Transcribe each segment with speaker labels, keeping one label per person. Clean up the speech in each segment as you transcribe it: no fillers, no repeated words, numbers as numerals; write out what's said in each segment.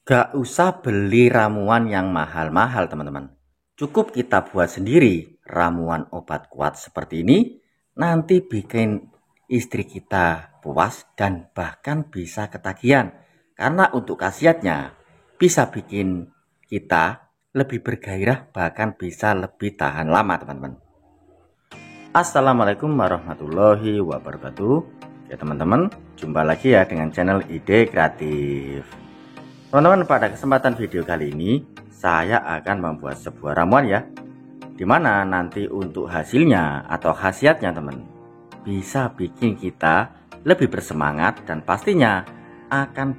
Speaker 1: Gak usah beli ramuan yang mahal-mahal, teman-teman. Cukup kita buat sendiri ramuan obat kuat seperti ini, nanti bikin istri kita puas dan bahkan bisa ketagihan. Karena untuk khasiatnya bisa bikin kita lebih bergairah, bahkan bisa lebih tahan lama, teman-teman. Assalamualaikum warahmatullahi wabarakatuh. Ya teman-teman, jumpa lagi ya dengan channel Ide Kreatif. Teman-teman, pada kesempatan video kali ini saya akan membuat sebuah ramuan ya, dimana nanti untuk hasilnya atau khasiatnya teman bisa bikin kita lebih bersemangat dan pastinya akan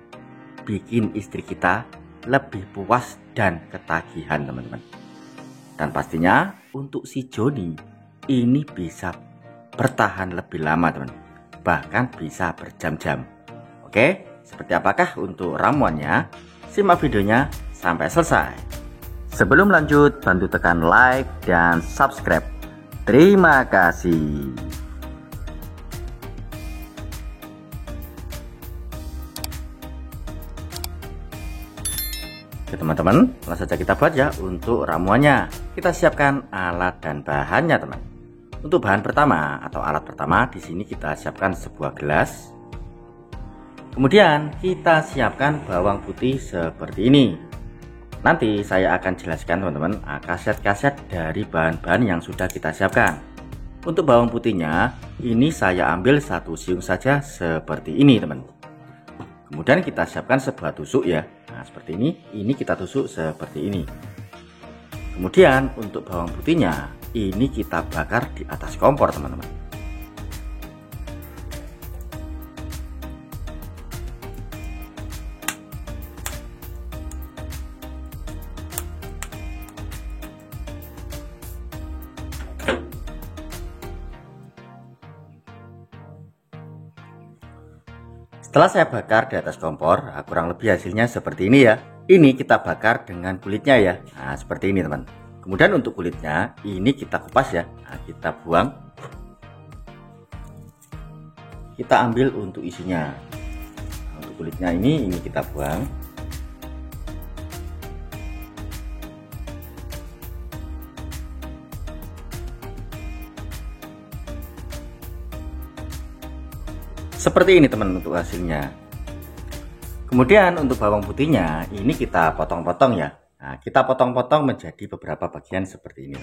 Speaker 1: bikin istri kita lebih puas dan ketagihan, teman-teman. Dan pastinya untuk si Joni ini bisa bertahan lebih lama, teman, bahkan bisa berjam-jam. Oke, seperti apakah untuk ramuannya? Simak videonya sampai selesai. Sebelum lanjut, bantu tekan like dan subscribe. Terima kasih. Oke teman-teman, langsung saja kita buat ya untuk ramuannya. Kita siapkan alat dan bahannya, teman. Untuk bahan pertama atau alat pertama, di sini kita siapkan sebuah gelas. Kemudian kita siapkan bawang putih seperti ini. Nanti saya akan jelaskan teman-teman khasiat-khasiat dari bahan-bahan yang sudah kita siapkan. Untuk bawang putihnya ini saya ambil 1 siung saja seperti ini, teman. Kemudian kita siapkan sebuah tusuk ya. Nah seperti ini kita tusuk seperti ini. Kemudian untuk bawang putihnya ini kita bakar di atas kompor, teman-teman. Setelah saya bakar di atas kompor, kurang lebih hasilnya seperti ini ya. Ini kita bakar dengan kulitnya ya. Nah seperti ini, teman. Kemudian untuk kulitnya ini kita kupas ya. Nah, kita buang. Kita ambil untuk isinya. Nah, untuk kulitnya ini kita buang. Seperti ini, teman, untuk hasilnya. Kemudian untuk bawang putihnya ini kita potong-potong ya. Nah, kita potong-potong menjadi beberapa bagian seperti ini.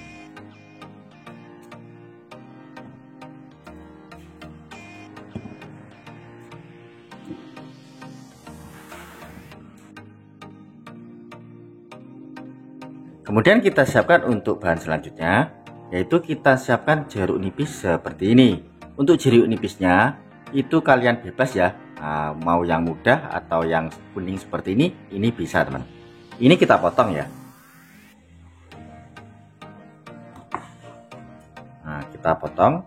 Speaker 1: Kemudian kita siapkan untuk bahan selanjutnya, yaitu kita siapkan jeruk nipis seperti ini. Untuk jeruk nipisnya itu kalian bebas ya, mau yang muda atau yang kuning seperti ini bisa, teman. Ini kita potong ya. Nah kita potong.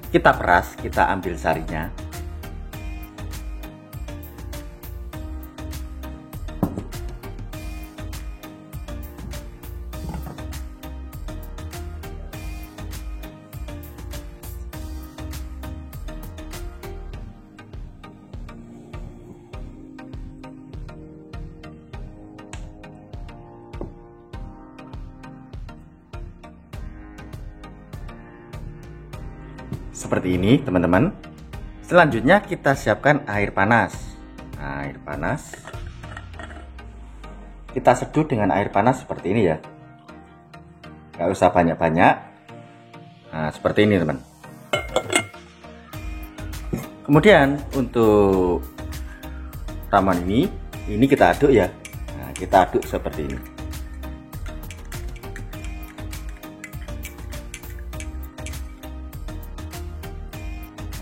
Speaker 1: Kita peras, kita ambil sarinya. Seperti ini, teman-teman. Selanjutnya kita siapkan air panas. Nah, air panas kita seduh dengan air panas seperti ini ya, nggak usah banyak-banyak. Nah seperti ini, teman. Kemudian untuk ramuan ini kita aduk ya. Nah, kita aduk seperti ini.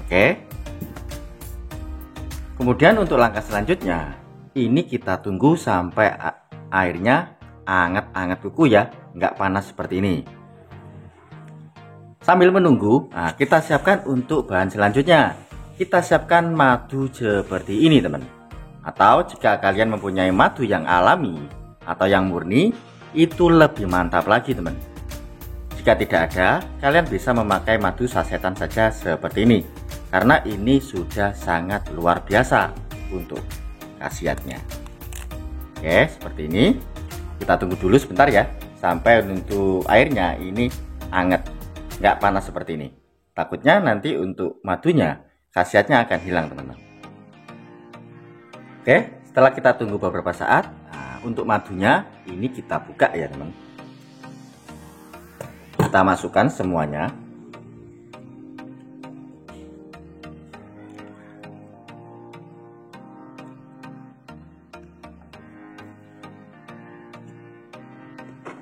Speaker 1: Oke. Kemudian untuk langkah selanjutnya, ini kita tunggu sampai airnya anget-anget kuku ya, nggak panas seperti ini. Sambil menunggu, kita siapkan untuk bahan selanjutnya. Kita siapkan madu seperti ini, teman. Atau jika kalian mempunyai madu yang alami atau yang murni, itu lebih mantap lagi, teman. jika tidak ada, kalian bisa memakai madu sasetan saja seperti ini, karena ini sudah sangat luar biasa untuk khasiatnya. Oke, seperti ini. Kita tunggu dulu sebentar ya, sampai untuk airnya ini hangat, nggak panas seperti ini. Takutnya nanti untuk madunya khasiatnya akan hilang, teman-teman. Oke, setelah kita tunggu beberapa saat, untuk madunya ini kita buka ya, teman. Kita masukkan semuanya.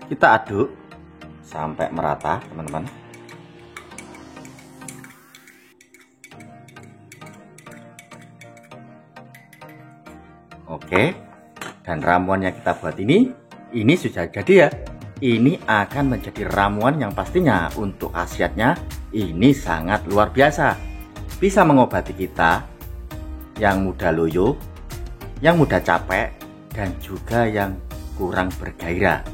Speaker 1: Kita aduk sampai merata, teman-teman. Oke, dan ramuan yang kita buat ini sudah jadi ya. Ini akan menjadi ramuan yang pastinya untuk khasiatnya ini sangat luar biasa. Bisa mengobati kita yang mudah loyo, yang mudah capek, dan juga yang kurang bergairah.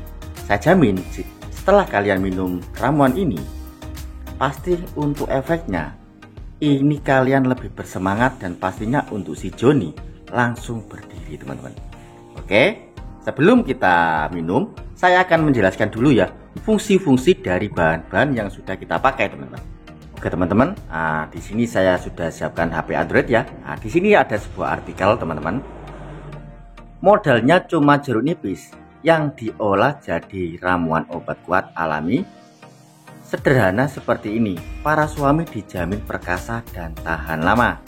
Speaker 1: Saya jamin setelah kalian minum ramuan ini, pasti untuk efeknya ini kalian lebih bersemangat, dan pastinya untuk si Joni langsung berdiri, teman-teman. Oke, sebelum kita minum, saya akan menjelaskan dulu ya fungsi-fungsi dari bahan-bahan yang sudah kita pakai, teman-teman. Oke, teman-teman, di sini saya sudah siapkan HP Android ya. Di sini ada sebuah artikel, teman-teman. Modelnya cuma jeruk nipis yang diolah jadi ramuan obat kuat alami. Sederhana seperti ini, para suami dijamin perkasa dan tahan lama.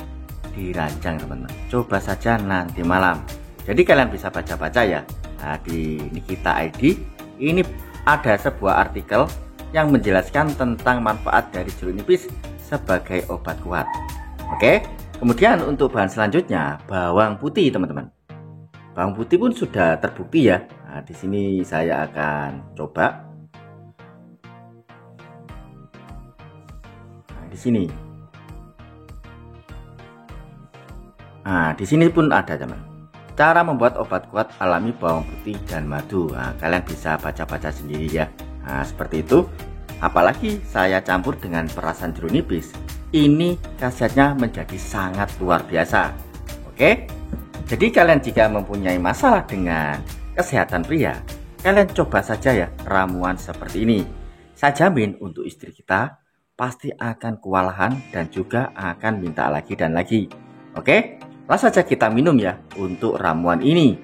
Speaker 1: Dirancang, teman-teman. Coba saja nanti malam. Jadi kalian bisa baca-baca ya. Di Nikita ID ini ada sebuah artikel yang menjelaskan tentang manfaat dari jeruk nipis sebagai obat kuat. Oke, kemudian untuk bahan selanjutnya bawang putih, teman-teman. Bawang putih pun sudah terbukti ya. Di sini saya akan coba. Di sini. Di sini pun ada, teman. Cara membuat obat kuat alami bawang putih dan madu. Kalian bisa baca-baca sendiri ya. Seperti itu. Apalagi saya campur dengan perasan jeruk nipis. Ini khasiatnya menjadi sangat luar biasa. Oke. Jadi kalian jika mempunyai masalah dengan kesehatan pria, kalian coba saja ya ramuan seperti ini. Saya jamin untuk istri kita pasti akan kewalahan dan juga akan minta lagi dan lagi. Oke? Langsung saja kita minum ya untuk ramuan ini.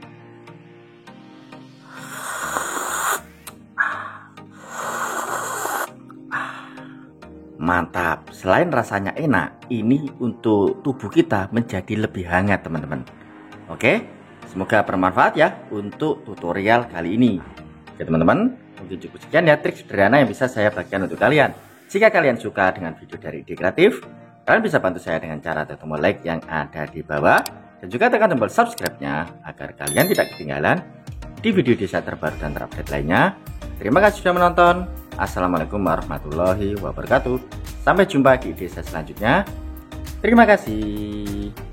Speaker 1: Mantap, selain rasanya enak, ini untuk tubuh kita menjadi lebih hangat, teman-teman. Oke, semoga bermanfaat ya untuk tutorial kali ini. Oke, teman-teman, mungkin cukup sekian ya trik sederhana yang bisa saya bagikan untuk kalian. Jika kalian suka dengan video dari Ide Kreatif, kalian bisa bantu saya dengan cara tekan tombol like yang ada di bawah, dan juga tekan tombol subscribe-nya agar kalian tidak ketinggalan di video desa terbaru dan terupdate lainnya. Terima kasih sudah menonton. Assalamualaikum warahmatullahi wabarakatuh. Sampai jumpa di desa selanjutnya. Terima kasih.